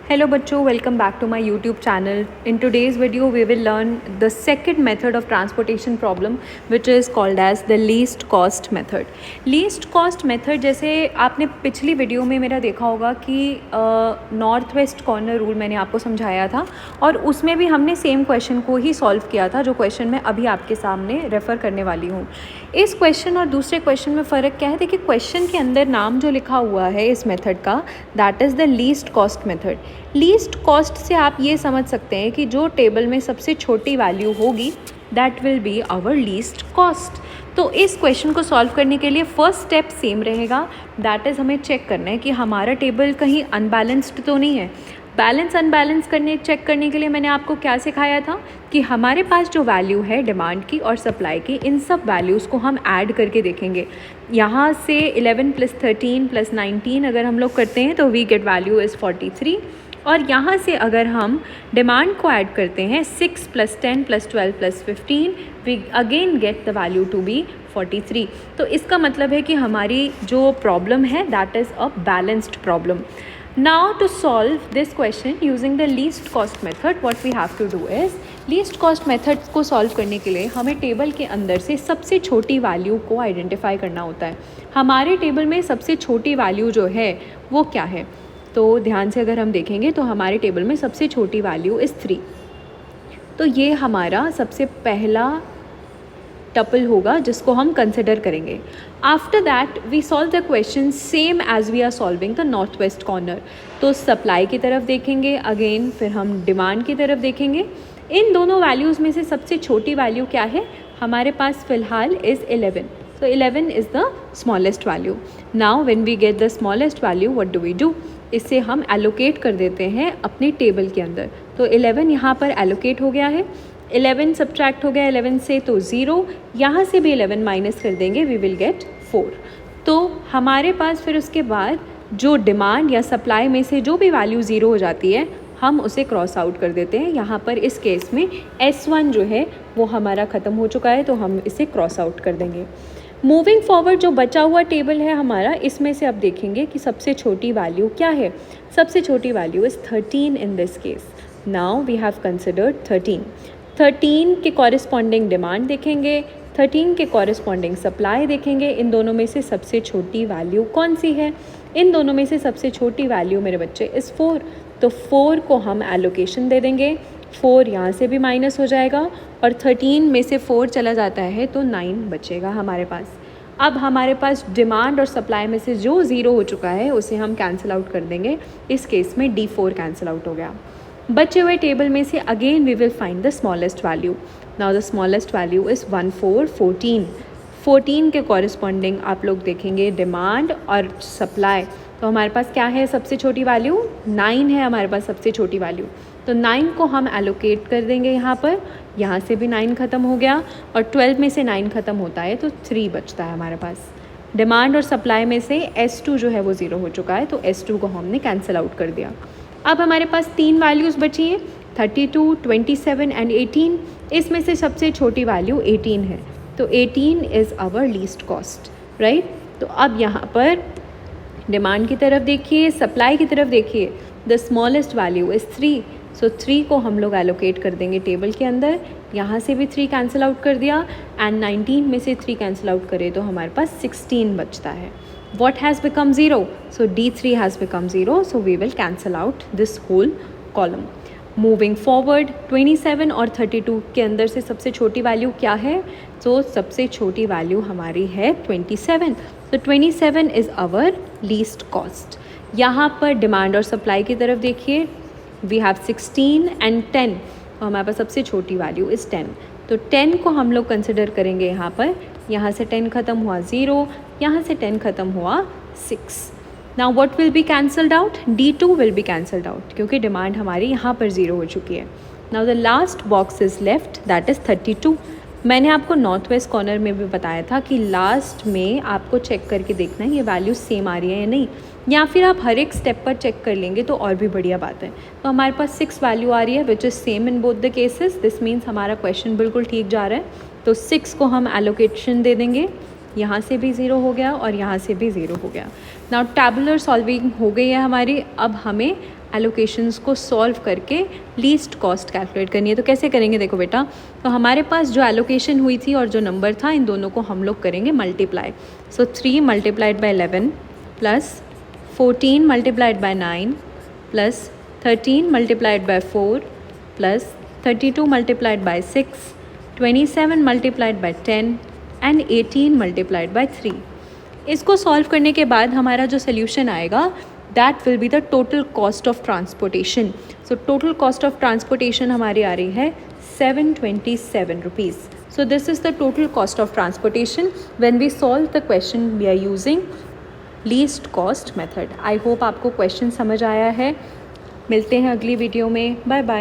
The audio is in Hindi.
Hello बच्चों, welcome back to my YouTube channel. In today's video we will learn the second method of transportation problem which is called as the least cost method. Least cost method जैसे आपने पिछली वीडियो में मेरा देखा होगा कि नॉर्थ वेस्ट कॉर्नर रूल मैंने आपको समझाया था और उसमें भी हमने सेम क्वेश्चन को ही सॉल्व किया था जो क्वेश्चन मैं अभी आपके सामने रेफ़र करने वाली हूँ. इस क्वेश्चन और दूसरे क्वेश्चन में फ़र्क क्या है? देखिए क्वेश्चन के अंदर नाम जो लिखा हुआ है इस मेथड का that is the least cost method. Least cost से आप ये समझ सकते हैं कि जो टेबल में सबसे छोटी वैल्यू होगी that will be our least cost. तो इस क्वेश्चन को सॉल्व करने के लिए फर्स्ट स्टेप सेम रहेगा, दैट इज़ हमें चेक करना है कि हमारा टेबल कहीं अनबैलेंस्ड तो नहीं है. बैलेंस अनबैलेंस चेक करने के लिए मैंने आपको क्या सिखाया था कि हमारे पास जो वैल्यू है डिमांड की और सप्लाई की, इन सब वैल्यूज़ को हम ऐड करके देखेंगे. यहाँ से 11 + 13 + 19 अगर हम लोग करते हैं तो वी गेट वैल्यू इज़ 43. और यहाँ से अगर हम डिमांड को ऐड करते हैं 6 + 10 + 12 + 15 we again get the value to be 43. तो इसका मतलब है कि हमारी जो प्रॉब्लम है that is a balanced problem. Now to solve this question using the least cost method, what we have to do is least cost method को solve करने के लिए हमें टेबल के अंदर से सबसे छोटी वैल्यू को आइडेंटिफाई करना होता है. हमारे टेबल में सबसे छोटी वैल्यू जो है वो क्या है? तो ध्यान से अगर हम देखेंगे तो हमारे टेबल में सबसे छोटी वैल्यू इज़ 3. तो ये हमारा सबसे पहला टपल होगा जिसको हम कंसिडर करेंगे. After that we solve the question same as we are solving the north west corner. तो सप्लाई की तरफ देखेंगे अगेन, फिर हम डिमांड की तरफ देखेंगे. इन दोनों वैल्यूज़ में से सबसे छोटी वैल्यू क्या है? हमारे पास फ़िलहाल is 11. So 11 is the smallest value. Now when we get the smallest value, what do we do? इसे हम allocate कर देते हैं अपने टेबल के अंदर. तो 11 यहाँ पर allocate हो गया है. 11 सब्ट्रैक्ट हो गया 11 से तो 0. यहाँ से भी 11 माइनस कर देंगे, वी विल गेट 4. तो हमारे पास फिर उसके बाद जो डिमांड या सप्लाई में से जो भी वैल्यू 0 हो जाती है हम उसे क्रॉस आउट कर देते हैं. यहाँ पर इस केस में S1 जो है वो हमारा ख़त्म हो चुका है तो हम इसे क्रॉस आउट कर देंगे. मूविंग फॉरवर्ड जो बचा हुआ टेबल है हमारा, इसमें से अब देखेंगे कि सबसे छोटी वैल्यू क्या है. सबसे छोटी value is 13 in this case. Now we have considered 13. 13 के कॉरिस्पॉन्डिंग डिमांड देखेंगे, 13 के कॉरिस्पॉन्डिंग सप्लाई देखेंगे. इन दोनों में से सबसे छोटी वैल्यू कौन सी है? इन दोनों में से सबसे छोटी वैल्यू मेरे बच्चे इज़ 4. तो 4 को हम एलोकेशन दे देंगे. 4 यहाँ से भी माइनस हो जाएगा और 13 में से 4 चला जाता है तो 9 बचेगा हमारे पास. अब हमारे पास डिमांड और सप्लाई में से जो 0 हो चुका है उसे हम कैंसिल आउट कर देंगे. इस केस में D4 कैंसिल आउट हो गया. बचे हुए टेबल में से again we will find the smallest value. Now the smallest value is 1 4 14. 14 के कॉरिस्पॉन्डिंग आप लोग देखेंगे डिमांड और सप्लाई. तो हमारे पास क्या है सबसे छोटी वैल्यू? 9 है हमारे पास सबसे छोटी वैल्यू. तो 9 को हम एलोकेट कर देंगे यहाँ पर. यहाँ से भी 9 ख़त्म हो गया और 12 में से 9 ख़त्म होता है तो 3 बचता है हमारे पास. डिमांड और सप्लाई में से S2 जो है वो 0 हो चुका है तो S2 को हमने कैंसिल आउट कर दिया. अब हमारे पास 3 वैल्यूज़ बची हैं, 32, 27 एंड 18. इसमें से सबसे छोटी वैल्यू 18 है तो 18 is our least cost, right. तो अब यहाँ पर डिमांड की तरफ देखिए, सप्लाई की तरफ देखिए. The smallest value is 3. सो 3 को हम लोग एलोकेट कर देंगे टेबल के अंदर. यहाँ से भी 3 कैंसिल आउट कर दिया एंड 19 में से 3 कैंसिल आउट करें तो हमारे पास 16 बचता है. What has become 0? So D3 has become 0. So we will cancel out this whole column. Moving forward, 27 और 32 के अंदर से सबसे छोटी वैल्यू क्या है? तो सबसे छोटी वैल्यू हमारी है 27. तो 27 is our least cost. यहाँ पर डिमांड और सप्लाई की तरफ देखिए, we have 16 and 10. तो हमारे पास सबसे छोटी वैल्यू इज़ 10. तो 10 को हम लोग कंसिडर करेंगे यहाँ पर. यहाँ से 10 ख़त्म हुआ 0, यहाँ से 10 ख़त्म हुआ 6. Now what will be cancelled out? D2 will be cancelled out क्योंकि डिमांड हमारी यहाँ पर 0 हो चुकी है. Now the last box is left that is 32. मैंने आपको नॉर्थ वेस्ट कॉर्नर में भी बताया था कि लास्ट में आपको चेक करके देखना है ये वैल्यू सेम आ रही है या नहीं, या फिर आप हर एक स्टेप पर चेक कर लेंगे तो और भी बढ़िया बात है. तो हमारे पास 6 वैल्यू आ रही है which is same in both the cases. This means हमारा क्वेश्चन बिल्कुल ठीक जा रहा है. तो 6 को हम एलोकेशन दे देंगे यहाँ से भी 0 हो गया और यहाँ से भी 0 हो गया। नाउ टैबुलर सॉल्विंग हो गई है हमारी। अब हमें एलोकेशंस को सॉल्व करके लीस्ट कॉस्ट कैलकुलेट करनी है। तो कैसे करेंगे देखो बेटा, तो हमारे पास जो एलोकेशन हुई थी और जो नंबर था, इन दोनों को हम लोग करेंगे multiply. So 3 multiplied by 11 plus 14 multiplied by 9 plus 13 multiplied by 4 plus 32 multiplied by 6, 27 multiplied by 10 and 18 multiplied by 3। इसको सॉल्व करने के बाद हमारा जो सोल्यूशन आएगा that will be the total cost of transportation. So total cost of transportation हमारी आ रही है 727 rupees. So this is the total cost of transportation when we solve the question we are using least cost method. I hope आपको क्वेश्चन समझ आया है। मिलते हैं अगली वीडियो में। Bye bye.